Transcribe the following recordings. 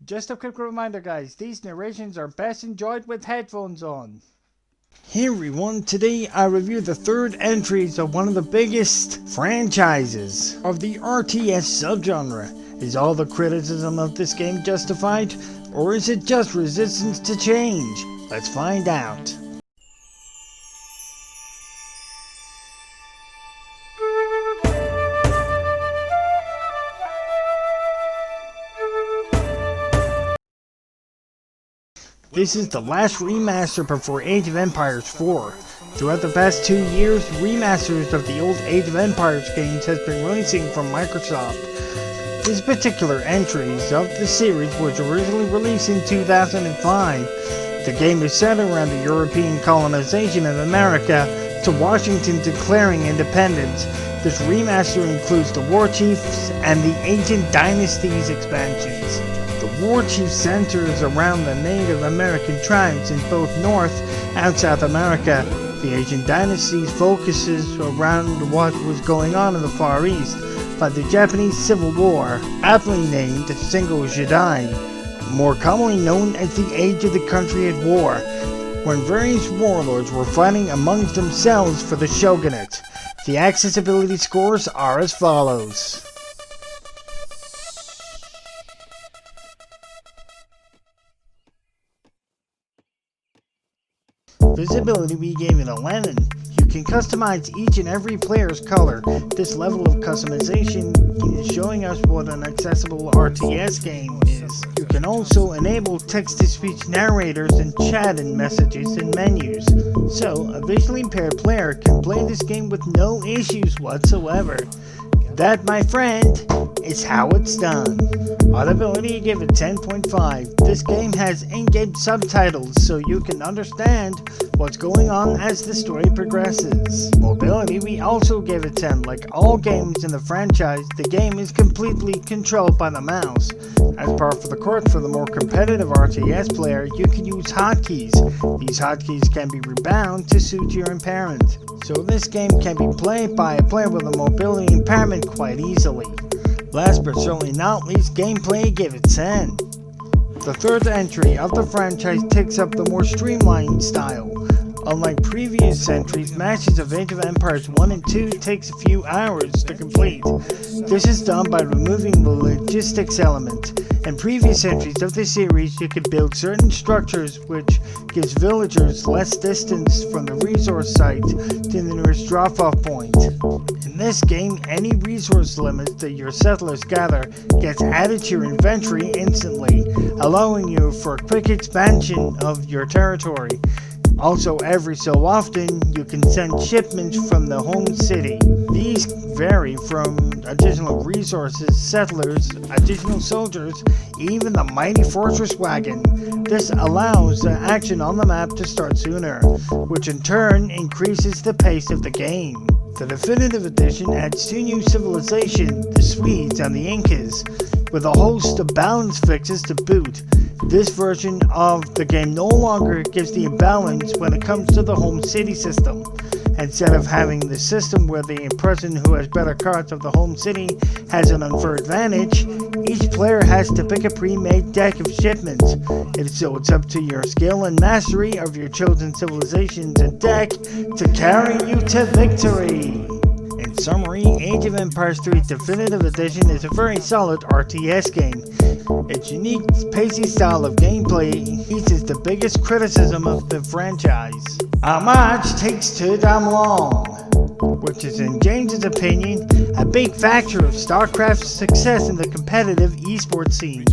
Just a quick reminder guys, these narrations are best enjoyed with headphones on. Hey everyone, today I review the third entries of one of the biggest franchises of the RTS subgenre. Is all the criticism of this game justified, or is it just resistance to change? Let's find out. This is the last remaster before Age of Empires 4. Throughout the past 2 years, remasters of the old Age of Empires games has been releasing from Microsoft. This particular entries of the series was originally released in 2005. The game is set around the European colonization of America to Washington declaring independence. This remaster includes the War Chiefs and the Ancient Dynasties expansions. The War Chief centers around the Native American tribes in both North and South America. The Ancient Dynasties focuses around what was going on in the Far East by the Japanese Civil War, aptly named Single Jidai, more commonly known as the Age of the Country at War, when various warlords were fighting amongst themselves for the shogunate. The accessibility scores are as follows. Visibility, we gave it 11. You can customize each and every player's color. This level of customization is showing us what an accessible RTS game is. You can also enable text-to-speech narrators and chat and messages and menus. So, a visually impaired player can play this game with no issues whatsoever. That, my friend, is how it's done. Audibility, give it 10.5. This game has in-game subtitles so you can understand what's going on as the story progresses. Mobility, we also give it 10. Like all games in the franchise, the game is completely controlled by the mouse. As par for the course for the more competitive RTS player, you can use hotkeys. These hotkeys can be rebound to suit your impairment. So this game can be played by a player with a mobility impairment quite easily. Last but certainly not least, gameplay, give it 10. The third entry of the franchise takes up the more streamlined style. Unlike previous entries, matches of Age of Empires 1 and 2 takes a few hours to complete. This is done by removing the logistics element. In previous entries of the series, you could build certain structures which gives villagers less distance from the resource site to the nearest drop-off point. In this game, any resource limits that your settlers gather gets added to your inventory instantly, allowing you for a quick expansion of your territory. Also, every so often, you can send shipments from the home city. These vary from additional resources, settlers, additional soldiers, even the mighty fortress wagon. This allows the action on the map to start sooner, which in turn increases the pace of the game. The Definitive Edition adds 2 new civilizations, the Swedes and the Incas, with a host of balance fixes to boot. This version of the game no longer gives the imbalance when it comes to the home city system. Instead of having the system where the person who has better cards of the home city has an unfair advantage, each player has to pick a pre-made deck of shipments. So it's up to your skill and mastery of your chosen civilizations and deck to carry you to victory. In summary, Age of Empires 3 Definitive Edition is a very solid RTS game. Its unique, pacey style of gameplay eases the biggest criticism of the franchise. Our march takes too damn long, which is in James's opinion a big factor of StarCraft's success in the competitive esports scene.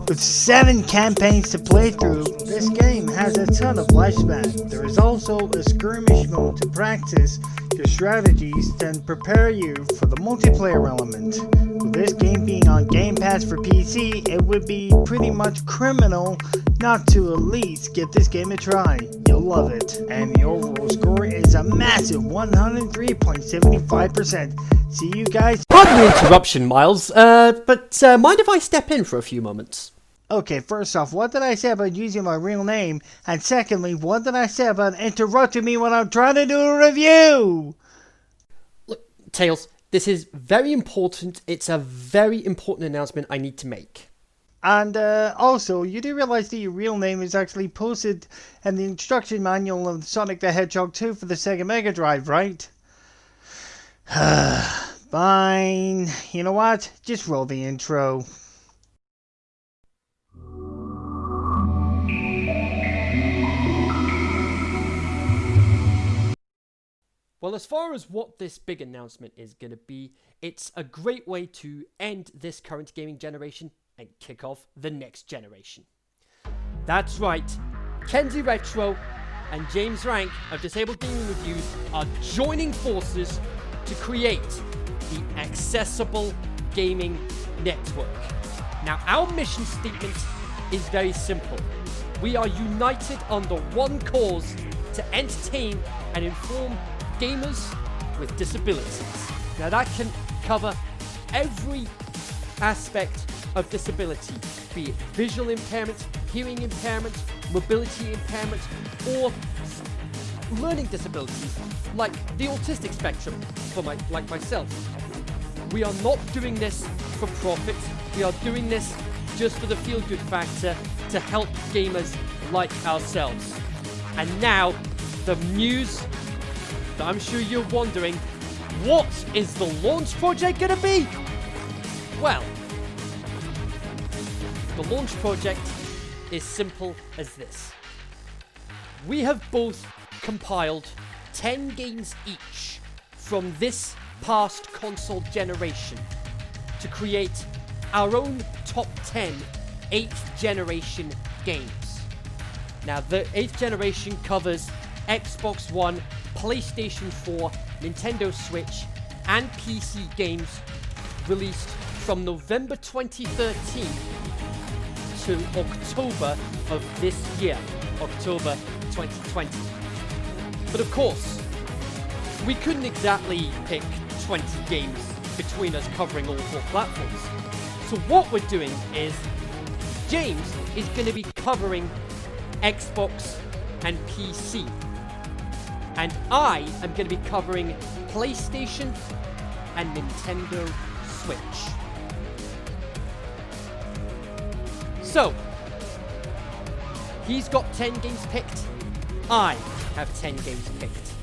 With 7 campaigns to play through, this game has a ton of lifespan. There is also a skirmish mode to practice your strategies and prepare you for the multiplayer element. With this game being on Game Pass for PC, it would be pretty much criminal not to at least give this game a try. You'll love it. And the overall score is a massive 103.75%. See you guys. Pardon the interruption, Miles, but mind if I step in for a few moments? Okay, first off, what did I say about using my real name? And secondly, what did I say about interrupting me when I'm trying to do a review? Look, Tails, this is very important. It's a very important announcement I need to make. And also, you do realize that your real name is actually posted in the instruction manual of Sonic the Hedgehog 2 for the Sega Mega Drive, right? Fine. You know what? Just roll the intro. Well, as far as what this big announcement is going to be, it's a great way to end this current gaming generation and kick off the next generation. That's right, Kenzie Retro and James Rank of Disabled Gaming Reviews are joining forces to create the Accessible Gaming Network. Now, our mission statement is very simple. We are united under one cause to entertain and inform gamers with disabilities. Now, that can cover every aspect of disability, be it visual impairment, hearing impairment, mobility impairment, or learning disabilities like the autistic spectrum like myself. We are not doing this for profit. We are doing this just for the feel-good factor to help gamers like ourselves. And now, the news that I'm sure you're wondering, what is the launch project going to be? Well, the launch project is simple as this. We have both compiled 10 games each from this past console generation to create our own top 10 8th generation games. Now, the 8th generation covers Xbox One, PlayStation 4, Nintendo Switch, and PC games released from November 2013 to October of this year, October 2020. But of course, we couldn't exactly pick 20 games between us covering all 4 platforms. So what we're doing is, James is going to be covering Xbox and PC. And I am going to be covering PlayStation and Nintendo Switch. So, he's got 10 games picked. I have 10 games picked.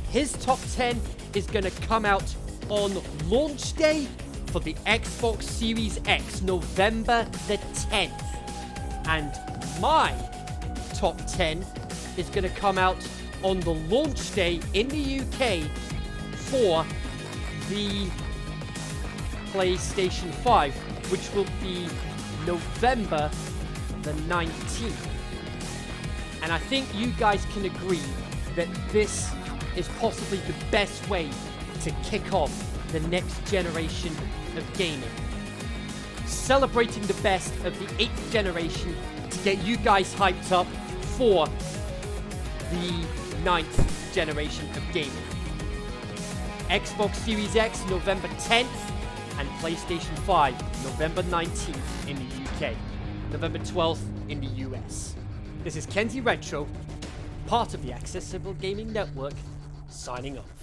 His top 10 is going to come out on launch day for the Xbox Series X, November the 10th. And my top 10 is going to come out on the launch day in the UK for the PlayStation 5, which will be November the 19th. And I think you guys can agree that this is possibly the best way to kick off the next generation of gaming. Celebrating the best of the 8th generation to get you guys hyped up for the 9th generation of gaming. Xbox Series X, November 10th, and PlayStation 5, November 19th in the UK, November 12th in the US. This is Kenzie Retro, part of the Accessible Gaming Network, signing off.